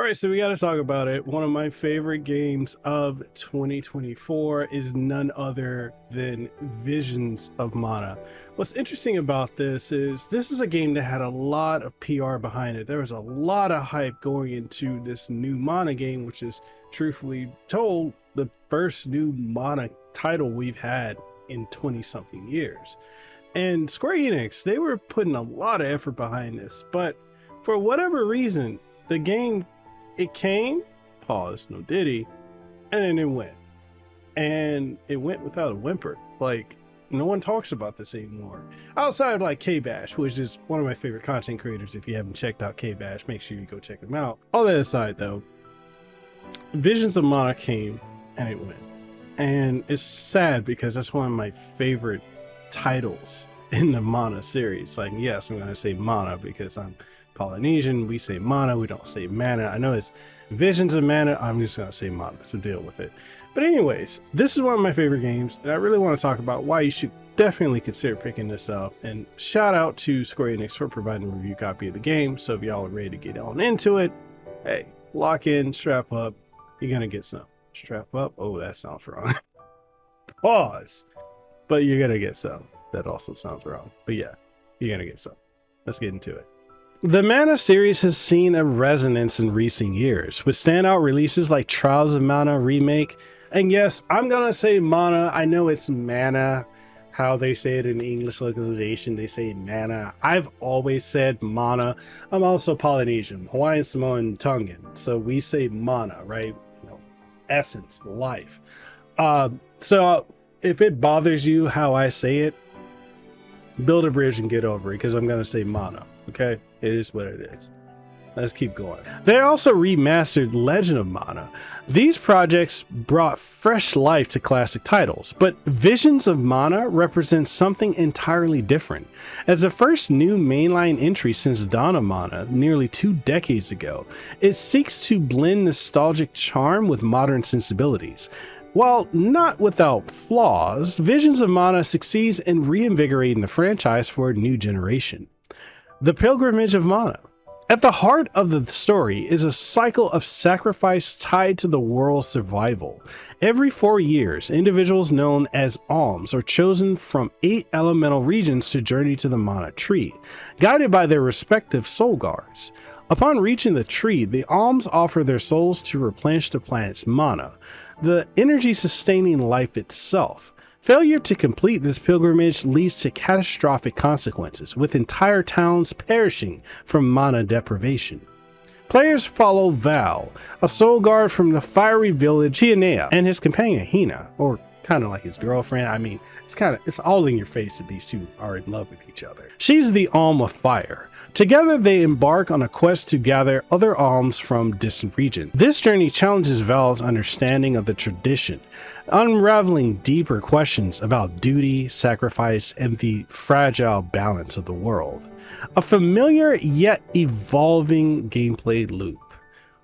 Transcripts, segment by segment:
All right, so we got to talk about it. One of my favorite games of 2024 is none other than Visions of Mana. What's interesting about this is a game that had a lot of PR behind it. There was a lot of hype going into this new Mana game, which is truthfully told the first new Mana title we've had in 20 something years. And Square-Enix, they were putting a lot of effort behind this, but for whatever reason, the game, it came, pause, no diddy, and then it went. And it went without a whimper. Like, no one talks about this anymore. Outside of like K-Bash, which is one of my favorite content creators. If you haven't checked out K-Bash, make sure you go check them out. All that aside though, Visions of Mana came and it went. And it's sad because that's one of my favorite titles in the Mana series. Like, yes, I'm going to say Mana because I'm Polynesian. We say Mana, we don't say Mana. I know it's Visions of Mana, I'm just going to say Mana, so deal with it. But anyways, this is one of my favorite games, and I really want to talk about why you should definitely consider picking this up. And shout out to Square-Enix for providing a review copy of the game. So if y'all are ready to get on into it, hey, lock in, strap up, you're going to get some. Strap up, oh, that sounds wrong. Pause. But you're going to get some. That also sounds wrong. But yeah, you're going to get some. Let's get into it. The Mana series has seen a resonance in recent years, with standout releases like Trials of Mana Remake. And yes, I'm gonna say Mana. I know it's Mana, how they say it in the English localization, they say Mana. I've always said Mana. I'm also Polynesian, Hawaiian, Samoan, Tongan, so we say Mana, right? You know, essence, life. So if it bothers you how I say it, build a bridge and get over it, because I'm gonna say Mana. Okay, it is what it is. Let's keep going. They also remastered Legend of Mana. These projects brought fresh life to classic titles, but Visions of Mana represents something entirely different. As the first new mainline entry since Dawn of Mana nearly 2 decades ago, it seeks to blend nostalgic charm with modern sensibilities. While not without flaws, Visions of Mana succeeds in reinvigorating the franchise for a new generation. The Pilgrimage of Mana. At the heart of the story is a cycle of sacrifice tied to the world's survival. Every 4 years, individuals known as alms are chosen from 8 elemental regions to journey to the Mana tree, guided by their respective soul guards. Upon reaching the tree, the alms offer their souls to replenish the planet's mana, the energy sustaining life itself. Failure to complete this pilgrimage leads to catastrophic consequences, with entire towns perishing from mana deprivation. Players follow Val, a soul guard from the fiery village Tianea, and his companion Hina, or kind of like his girlfriend. I mean, it's all in your face that these two are in love with each other. She's the Alm of Fire. Together, they embark on a quest to gather other alms from distant regions. This journey challenges Val's understanding of the tradition, unraveling deeper questions about duty, sacrifice, and the fragile balance of the world. A familiar yet evolving gameplay loop.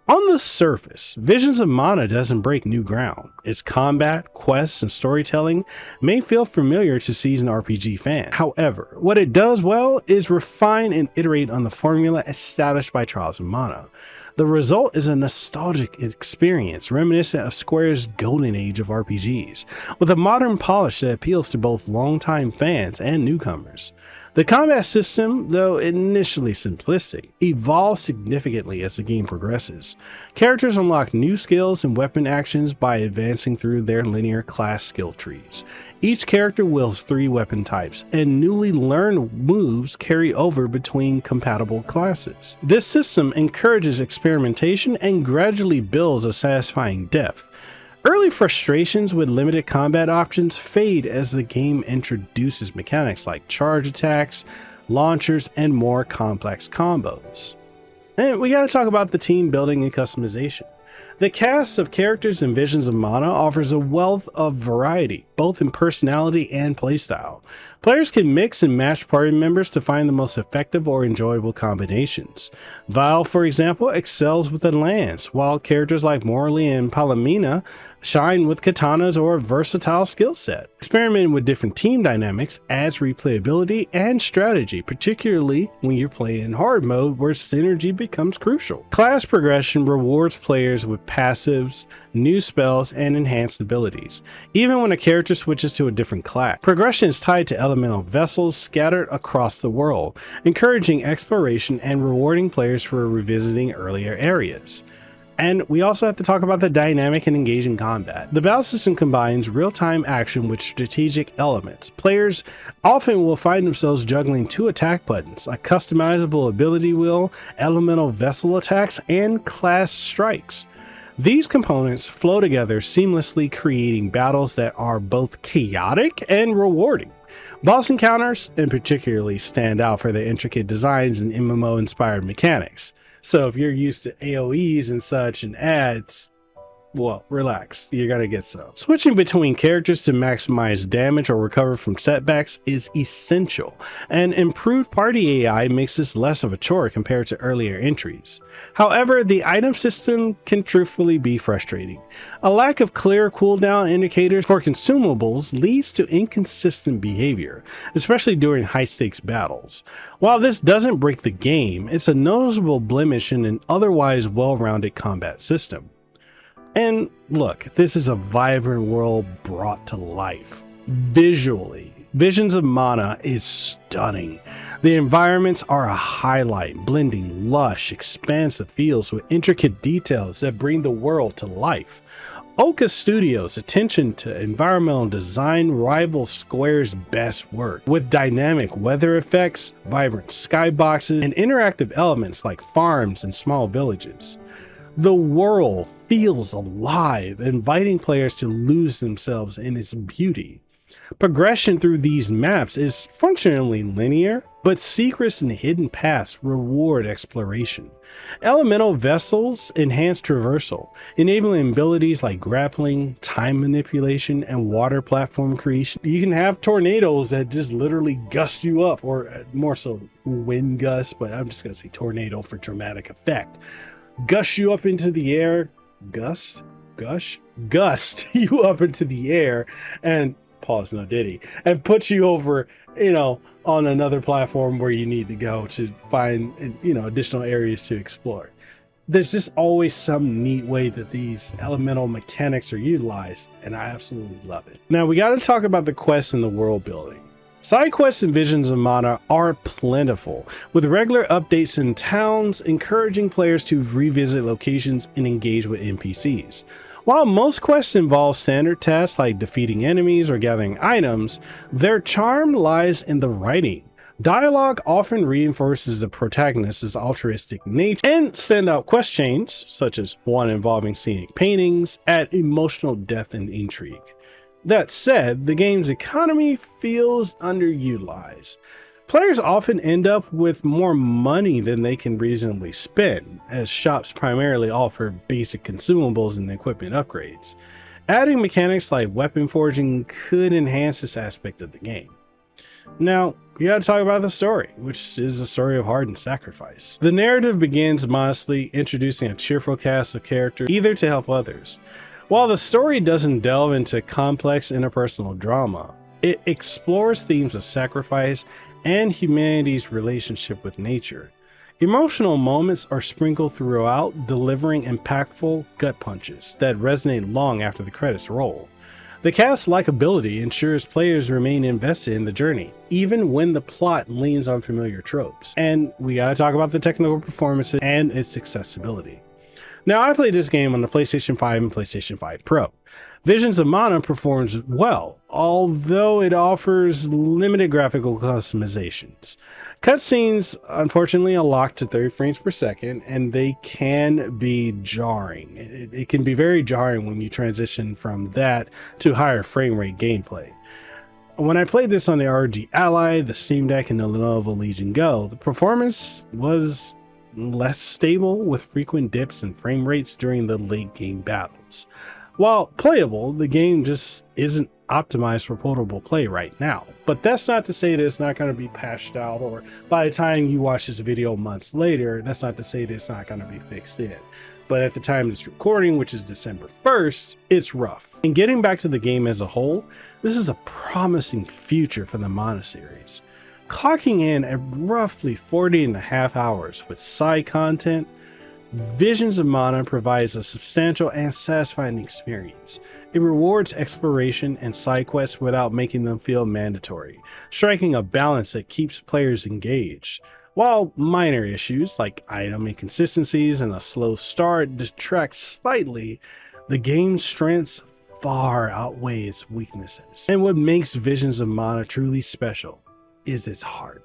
On the surface, Visions of Mana doesn't break new ground. Its combat, quests, and storytelling may feel familiar to seasoned RPG fans. However, what it does well is refine and iterate on the formula established by Trials of Mana. The result is a nostalgic experience reminiscent of Square's golden age of RPGs, with a modern polish that appeals to both longtime fans and newcomers. The combat system, though initially simplistic, evolves significantly as the game progresses. Characters unlock new skills and weapon actions by advancing through their linear class skill trees. Each character wields 3 weapon types, and newly learned moves carry over between compatible classes. This system encourages experimentation and gradually builds a satisfying depth. Early frustrations with limited combat options fade as the game introduces mechanics like charge attacks, launchers, and more complex combos. And we gotta talk about the team building and customization. The cast of characters in Visions of Mana offers a wealth of variety, both in personality and playstyle. Players can mix and match party members to find the most effective or enjoyable combinations. Vile, for example, excels with a lance, while characters like Morley and Palomina shine with katanas or a versatile skill set. Experimenting with different team dynamics adds replayability and strategy, particularly when you're playing in hard mode where synergy becomes crucial. Class progression rewards players with passives, new spells, and enhanced abilities, even when a character switches to a different class. Progression is tied to elemental vessels scattered across the world, encouraging exploration and rewarding players for revisiting earlier areas. And we also have to talk about the dynamic and engaging combat. The battle system combines real-time action with strategic elements. Players often will find themselves juggling two attack buttons, a customizable ability wheel, elemental vessel attacks, and class strikes. These components flow together seamlessly, creating battles that are both chaotic and rewarding. Boss encounters, in particular, stand out for their intricate designs and MMO-inspired mechanics. So if you're used to AoEs and such and ads, well, relax, you're gonna get some. Switching between characters to maximize damage or recover from setbacks is essential, and improved party AI makes this less of a chore compared to earlier entries. However, the item system can truthfully be frustrating. A lack of clear cooldown indicators for consumables leads to inconsistent behavior, especially during high-stakes battles. While this doesn't break the game, it's a noticeable blemish in an otherwise well-rounded combat system. And look, this is a vibrant world brought to life. Visually, Visions of Mana is stunning. The environments are a highlight, blending lush, expansive feels with intricate details that bring the world to life. Oka Studios' attention to environmental design rivals Square's best work, with dynamic weather effects, vibrant skyboxes, and interactive elements like farms and small villages. The world feels alive, inviting players to lose themselves in its beauty. Progression through these maps is functionally linear, but secrets and hidden paths reward exploration. Elemental vessels enhance traversal, enabling abilities like grappling, time manipulation, and water platform creation. You can have tornadoes that just literally gust you up, or more so wind gusts, but I'm just gonna say tornado for dramatic effect. Gust you up into the air, gust you up into the air, and pause, no diddy, and put you over, on another platform where you need to go to find, additional areas to explore. There's just always some neat way that these elemental mechanics are utilized, and I absolutely love it. Now we got to talk about the quests and the world building. Side quests in Visions of Mana are plentiful, with regular updates in towns encouraging players to revisit locations and engage with NPCs. While most quests involve standard tasks like defeating enemies or gathering items, their charm lies in the writing. Dialogue often reinforces the protagonist's altruistic nature, and standout quest chains, such as one involving scenic paintings, add emotional depth and intrigue. That said, the game's economy feels underutilized. Players often end up with more money than they can reasonably spend, as shops primarily offer basic consumables and equipment upgrades. Adding mechanics like weapon forging could enhance this aspect of the game. Now, we gotta talk about the story, which is a story of heart and sacrifice. The narrative begins modestly, introducing a cheerful cast of characters, eager to help others. While the story doesn't delve into complex interpersonal drama, it explores themes of sacrifice and humanity's relationship with nature. Emotional moments are sprinkled throughout, delivering impactful gut punches that resonate long after the credits roll. The cast's likability ensures players remain invested in the journey, even when the plot leans on familiar tropes. And we gotta talk about the technical performances and its accessibility. Now, I played this game on the PlayStation 5 and PlayStation 5 Pro. Visions of Mana performs well, although it offers limited graphical customizations. Cutscenes, unfortunately, are locked to 30 frames per second, and they can be jarring. It can be very jarring when you transition from that to higher frame rate gameplay. When I played this on the ROG Ally, the Steam Deck, and the Lenovo Legion Go, the performance was less stable, with frequent dips in frame rates during the late game battles. While playable, the game just isn't optimized for portable play right now. But that's not to say that it's not going to be patched out, or by the time you watch this video months later, that's not to say that it's not going to be fixed in. But at the time of this recording, which is December 1st, it's rough. And getting back to the game as a whole, this is a promising future for the Mana series. Clocking in at roughly 40.5 hours with side content, Visions of Mana provides a substantial and satisfying experience. It rewards exploration and side quests without making them feel mandatory, striking a balance that keeps players engaged. While minor issues like item inconsistencies and a slow start detract slightly, the game's strengths far outweigh its weaknesses. And what makes Visions of Mana truly special is its heart.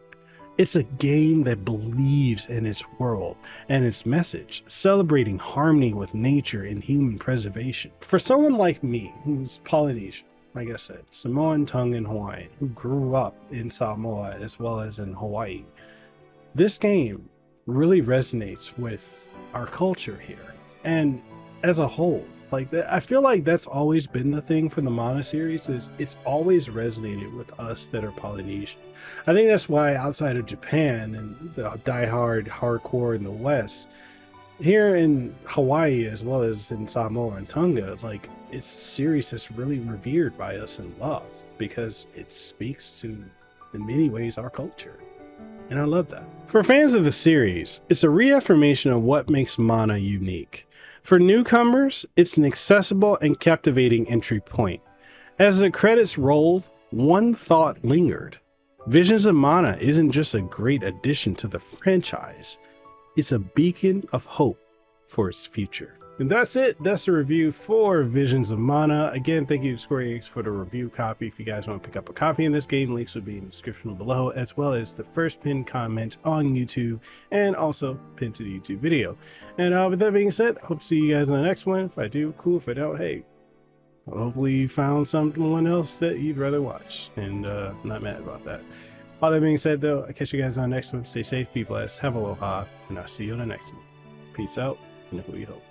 It's a game that believes in its world and its message, celebrating harmony with nature and human preservation. For someone like me, who's Polynesian, like I said, Samoan, Tongan, Hawaiian, who grew up in Samoa as well as in Hawaii, this game really resonates with our culture here. And as a whole, like, I feel like that's always been the thing for the Mana series, is it's always resonated with us that are Polynesian. I think that's why outside of Japan and the diehard hardcore in the West, here in Hawaii as well as in Samoa and Tonga, like, it's a series that's really revered by us and loved because it speaks to, in many ways, our culture. And I love that. For fans of the series, it's a reaffirmation of what makes Mana unique. For newcomers, it's an accessible and captivating entry point. As the credits rolled, one thought lingered. Visions of Mana isn't just a great addition to the franchise, it's a beacon of hope for its future. And that's it. That's the review for Visions of Mana. Again, thank you to Square-Enix for the review copy. If you guys want to pick up a copy in this game, links will be in the description below, as well as the first pinned comment on YouTube and also pinned to the YouTube video. And with that being said, hope to see you guys in the next one. If I do, cool. If I don't, hey, hopefully you found someone else that you'd rather watch, and I'm not mad about that. All that being said, though, I'll catch you guys on the next one. Stay safe, be blessed, have aloha, and I'll see you on the next one. Peace out, and we hope.